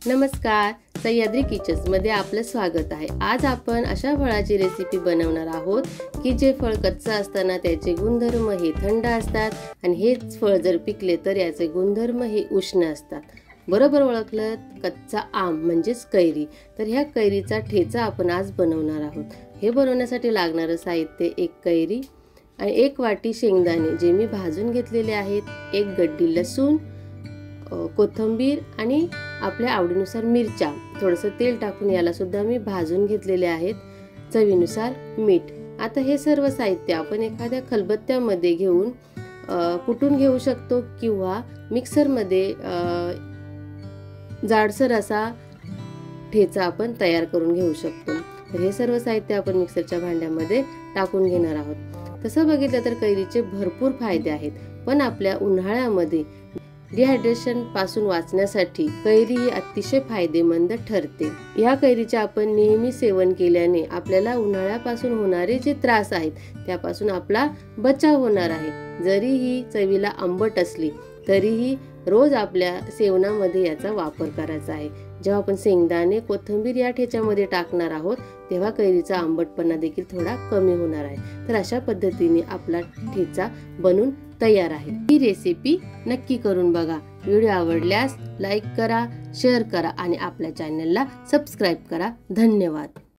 नमस्कार, सह्याद्री किचन्समध्ये आपलं स्वागत आहे। आज आपण अशा फळाची रेसिपी बनवणार आहोत की जे फळ कच्चं असताना त्याचे गुणधर्म हे थंड असतात आणि हेच फळ जर पिकले तर याचे गुणधर्म हे उष्ण असतात। बरोबर ओळखलं, कच्चा आम म्हणजेच कैरी। तर ह्या कैरीचा ठेचा आपण आज बनवणार आहोत। हे बनवण्यासाठी लागणारं साहित्य एक कैरी आणि एक वाटी शेंगदाणे जे मी भाजून घेतलेले आहेत, एक गड्डी लसूण, कोथिंबीर आणि आपल्या आवडीनुसार मिरच्या, थोडंसं तेल टाकून याला सुद्धा मी भाजून घेतलेले आहेत, चवीनुसार मीठ। आता हे सर्व साहित्य आपण एखाद्या खलबत्त्यामध्ये घेऊन कुटून घेऊ शकतो किंवा मिक्सरमध्ये जाडसर असा ठेचा आपण तयार करून घेऊ शकतो। तर हे सर्व साहित्य आपण मिक्सरच्या भांड्यामध्ये टाकून घेणार आहोत। तसं बघितलं तर कैरीचे भरपूर फायदे आहेत, पण आपल्या उन्हाळ्यामध्ये डिहायड्रेशन पासून वाचण्यासाठी कैरी ही अतिशय फायदेमंद ठरते। या कैरीचे आपण नेहमी सेवन केल्याने आपल्याला उन्हाळ्यापासून होणारे जे त्रास आहेत त्यापासून आपला बचाव होणार आहे। जरी ही चवीला आंबट असली तरीही रोज आपल्या सेवनामध्ये याचा वापर करायचा आहे। जेव्हा आपण शेंगदाणे, कोथिंबीर या ठेच्यामध्ये टाकणार आहोत तेव्हा कैरीचा आंबटपणा देखील थोडा कमी होणार आहे। तर अशा पद्धतीने आपला ठेचा बनून तयार आहे। ही रेसिपी नक्की करून बघा। व्हिडिओ आवडल्यास लाईक करा, शेअर करा आणि आपल्या चॅनलला सबस्क्राईब करा। धन्यवाद।